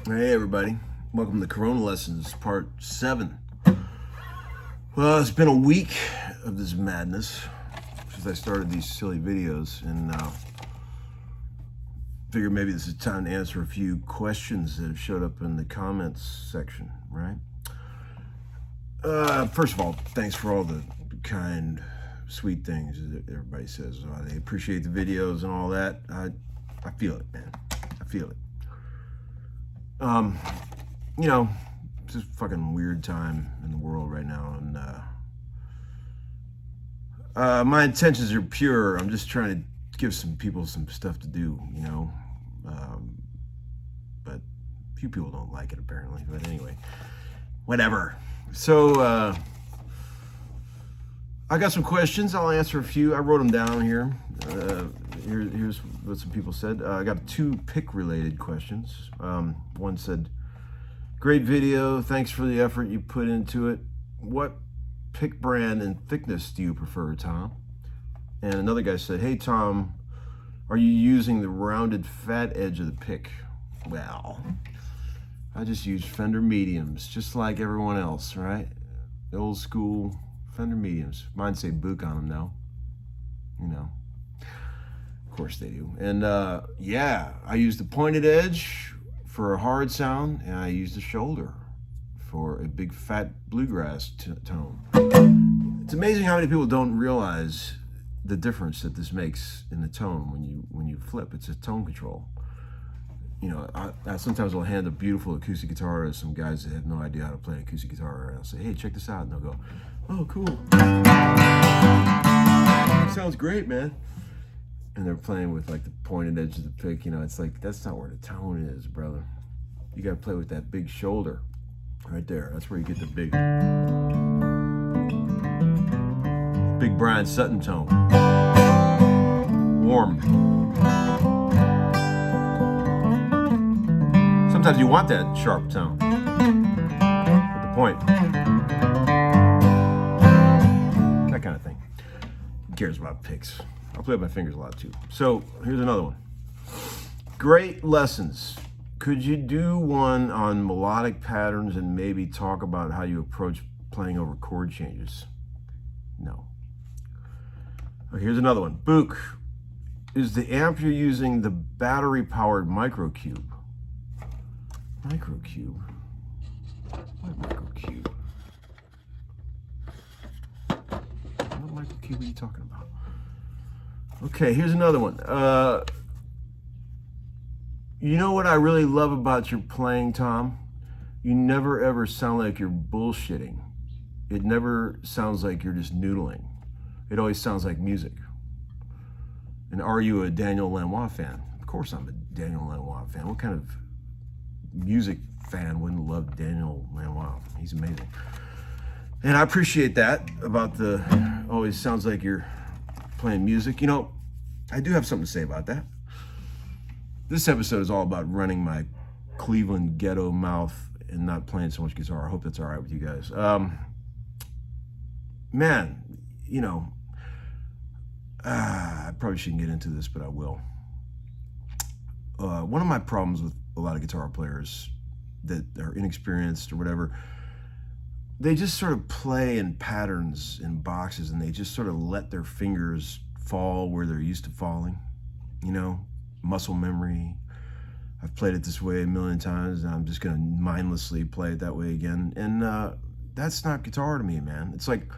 Hey everybody, welcome to Corona Lessons Part 7. Well, it's been a week of this madness since I started these silly videos, and figured maybe this is time to answer a few questions that have showed up in the comments section, right? First of all, thanks for all the kind, sweet things that everybody says. They appreciate the videos and all that. I feel it, man. I feel it. You know, it's just a fucking weird time in the world right now, and my intentions are pure. I'm just trying to give some people some stuff to do, you know, but few people don't like it apparently, but anyway, whatever. So, I got some questions. I'll answer a few. I wrote them down here. Here's what some people said. I got 2 pick-related questions. One said, "Great video. Thanks for the effort you put into it. What pick brand and thickness do you prefer, Tom?" And another guy said, "Hey, Tom, are you using the rounded fat edge of the pick?" Well, I just use Fender mediums, just like everyone else, right? The old school Fender mediums. Mine say Bukovac on them now. You know. Of course they do. And yeah, I use the pointed edge for a hard sound, and I use the shoulder for a big fat bluegrass tone. It's amazing how many people don't realize the difference that this makes in the tone when you flip. It's a tone control. You know, I sometimes will hand a beautiful acoustic guitar to some guys that have no idea how to play an acoustic guitar, and I'll say, "Hey, check this out," and they'll go, "Oh, cool. Sounds great, man." And they're playing with like the pointed edge of the pick. You know, it's like, that's not where the tone is, brother. You gotta play with that big shoulder right there. That's where you get the big Brian Sutton tone. Warm. Sometimes you want that sharp tone with the point. That kind of thing. Who cares about picks? I play with my fingers a lot too. So here's another one. "Great lessons. Could you do one on melodic patterns and maybe talk about how you approach playing over chord changes?" No. Okay, here's another one. "Book, is the amp you're using the battery-powered microcube?" Microcube? What microcube? What microcube are you talking about? Okay, here's another one. "You know what I really love about your playing, Tom? You never ever sound like you're bullshitting. It never sounds like you're just noodling. It always sounds like music. And are you a Daniel Lanois fan?" Of course I'm a Daniel Lanois fan. What kind of music fan wouldn't love Daniel Lanois? He's amazing. And I appreciate that about the always sounds like you're playing music. You know, I do have something to say about that. This episode is all about running my Cleveland ghetto mouth and not playing so much guitar. I hope that's all right with you guys. Man, you know, I probably shouldn't get into this, but I will. One of my problems with a lot of guitar players that are inexperienced or whatever, they just sort of play in patterns in boxes, and they just sort of let their fingers fall where they're used to falling. You know, muscle memory. I've played it this way a million times, and I'm just gonna mindlessly play it that way again. And that's not guitar to me, man. It's like,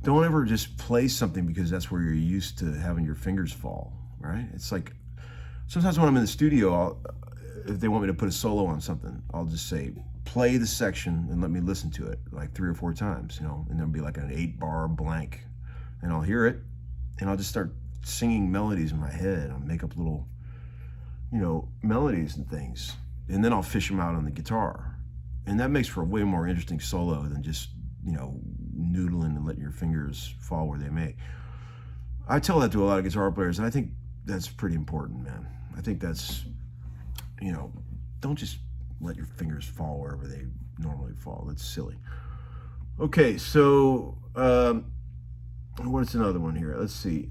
don't ever just play something because that's where you're used to having your fingers fall, right? It's like, sometimes when I'm in the studio, if they want me to put a solo on something, I'll just say, play the section and let me listen to it like 3 or 4 times, you know, and there'll be like an 8-bar blank, and I'll hear it, and I'll just start singing melodies in my head. I'll make up little, you know, melodies and things, and then I'll fish them out on the guitar, and that makes for a way more interesting solo than just, you know, noodling and letting your fingers fall where they may. I tell that to a lot of guitar players, and I think that's pretty important, man. I think that's, you know, don't just let your fingers fall wherever they normally fall. That's silly. Okay, so what's another one here? Let's see.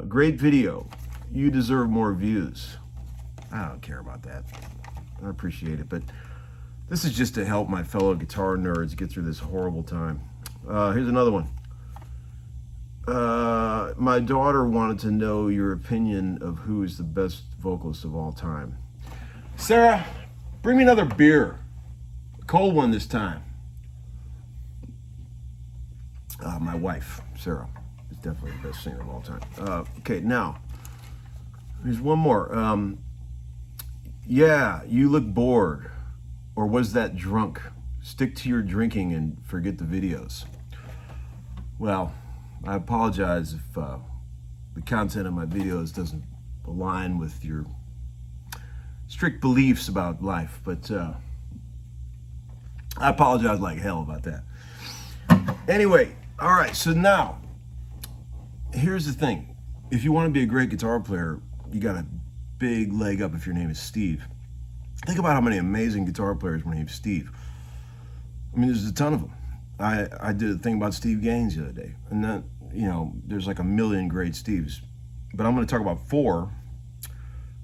"Great video. You deserve more views." I don't care about that. I appreciate it. But this is just to help my fellow guitar nerds get through this horrible time. Here's another one. My daughter wanted to know your opinion of who is the best vocalist of all time. Sarah, bring me another beer. A cold one this time. My wife, Sarah, is definitely the best singer of all time. Okay, now, here's one more. Yeah, you look bored. Or was that drunk? Stick to your drinking and forget the videos. Well, I apologize if the content of my videos doesn't align with your strict beliefs about life, but I apologize like hell about that. Anyway, all right, so now, here's the thing. If you want to be a great guitar player, you got a big leg up if your name is Steve. Think about how many amazing guitar players were named Steve. I mean, there's a ton of them. I did a thing about Steve Gaines the other day, and then, you know, there's like a million great Steves. But I'm going to talk about 4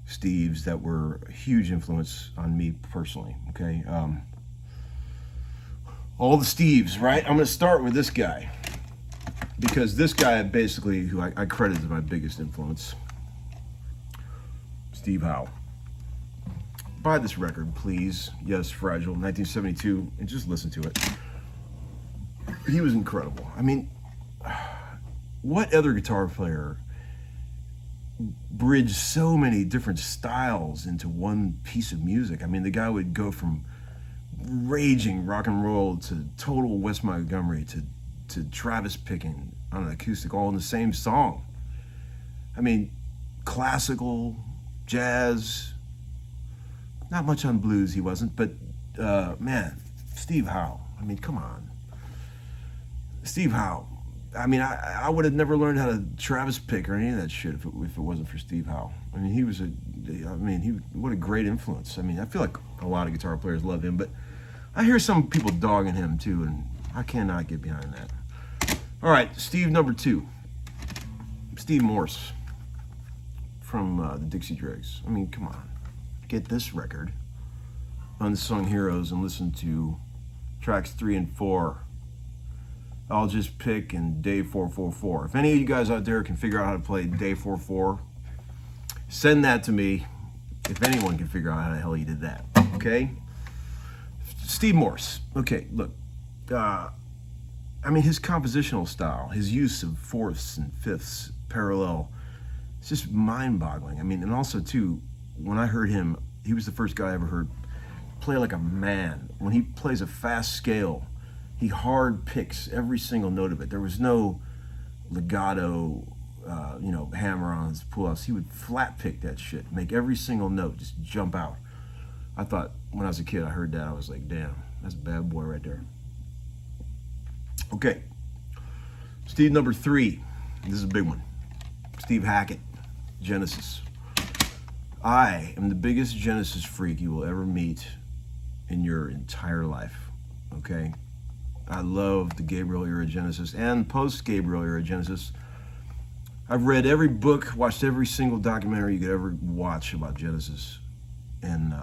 Steves that were a huge influence on me personally, okay? All the Steves, right? I'm going to start with this guy, because this guy basically, who I credit as my biggest influence, Steve Howe. Buy this record, please. Yes, Fragile, 1972, and just listen to it. He was incredible. I mean, what other guitar player bridged so many different styles into one piece of music? I mean, the guy would go from raging rock and roll to total Wes Montgomery to Travis picking on an acoustic, all in the same song. I mean, classical, jazz, not much on blues he wasn't, but man, Steve Howe. I mean, come on. Steve Howe. I mean, I would have never learned how to Travis pick or any of that shit if it wasn't for Steve Howe. I mean, what a great influence. I mean, I feel like a lot of guitar players love him, but I hear some people dogging him too, and I cannot get behind that. All right, Steve number 2. Steve Morse from the Dixie Dregs. I mean, come on. Get this record, Unsung Heroes, and listen to tracks 3 and 4. I'll Just Pick and Day 444. If any of you guys out there can figure out how to play Day 444, send that to me. If anyone can figure out how the hell you did that, okay? Steve Morse. Okay, look. I mean, his compositional style, his use of fourths and fifths, parallel, it's just mind-boggling. I mean, and also, too, when I heard him, he was the first guy I ever heard play like a man. When he plays a fast scale, he hard picks every single note of it. There was no legato, hammer-ons, pull-outs. He would flat pick that shit, make every single note just jump out. I thought, when I was a kid, I heard that, I was like, damn, that's a bad boy right there. Okay, Steve number 3. This is a big one. Steve Hackett, Genesis. I am the biggest Genesis freak you will ever meet in your entire life, okay? I love the Gabriel era Genesis and post-Gabriel era Genesis. I've read every book, watched every single documentary you could ever watch about Genesis. And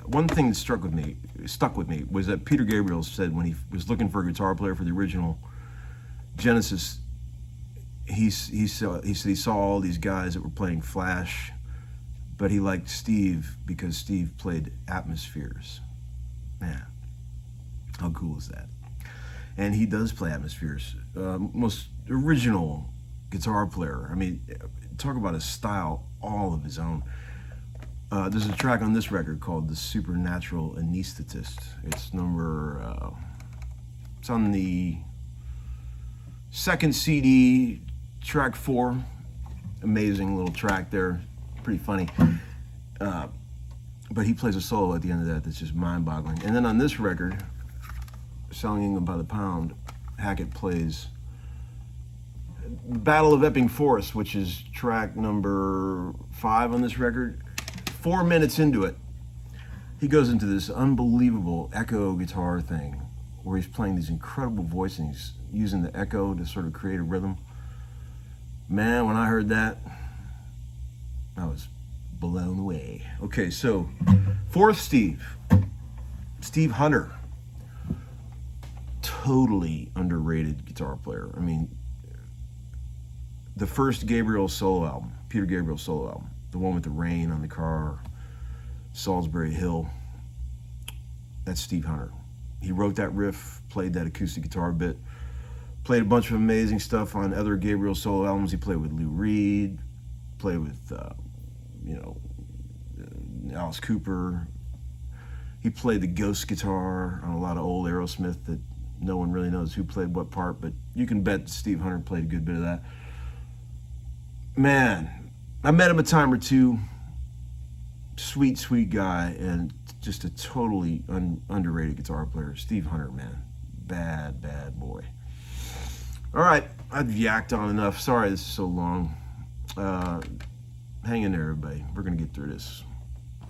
one thing that stuck with me, was that Peter Gabriel said when he was looking for a guitar player for the original Genesis, he said he saw all these guys that were playing Flash, but he liked Steve because Steve played Atmospheres. Man, how cool is that? And he does play Atmospheres. Most original guitar player. I mean, talk about a style all of his own. There's a track on this record called The Supernatural Anesthetist. It's it's on the second CD, track 4. Amazing little track there, pretty funny. But he plays a solo at the end of that that's just mind-boggling. And then on this record, Selling England by the Pound, Hackett plays Battle of Epping Forest, which is track number 5 on this record. 4 minutes into it, he goes into this unbelievable echo guitar thing where he's playing these incredible voicings, using the echo to sort of create a rhythm. Man, when I heard that, I was blown away. Okay, so fourth Steve Hunter, totally underrated guitar player. I mean, the first Gabriel solo album, Peter Gabriel solo album, the one with the rain on the car, Salisbury Hill, that's Steve Hunter. He wrote that riff, played that acoustic guitar bit, played a bunch of amazing stuff on other Gabriel solo albums. He played with Lou Reed, played with, Alice Cooper. He played the ghost guitar on a lot of old Aerosmith that no one really knows who played what part, but you can bet Steve Hunter played a good bit of that. Man, I met him a time or two. Sweet, sweet guy, and just a totally underrated guitar player. Steve Hunter, man. Bad, bad boy. All right, I've yacked on enough. Sorry this is so long. Hang in there, everybody. We're going to get through this.